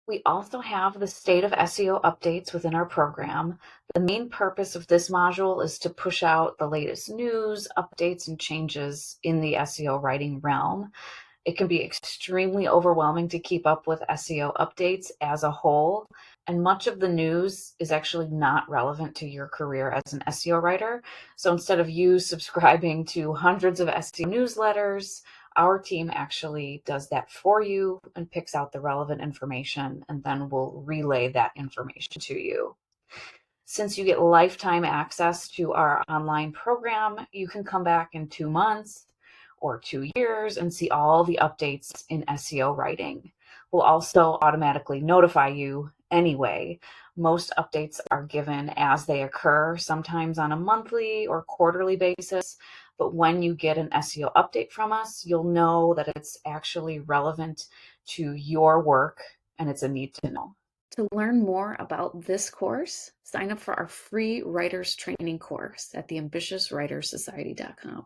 We also have the state of SEO updates within our program. The main purpose of this module is to push out the latest news, updates, and changes in the SEO writing realm. It can be extremely overwhelming to keep up with SEO updates as a whole, and much of the news is actually not relevant to your career as an SEO writer. So instead of you subscribing to hundreds of SEO newsletters, our team actually does that for you and picks out the relevant information, and then we'll relay that information to you. Since you get lifetime access to our online program, you can come back in 2 months or 2 years and see all the updates in SEO writing. We'll also automatically notify you anyway. Most updates are given as they occur, sometimes on a monthly or quarterly basis. But when you get an SEO update from us, you'll know that it's actually relevant to your work and it's a need to know. To learn more about this course, sign up for our free writers training course at theambitiouswritersociety.com.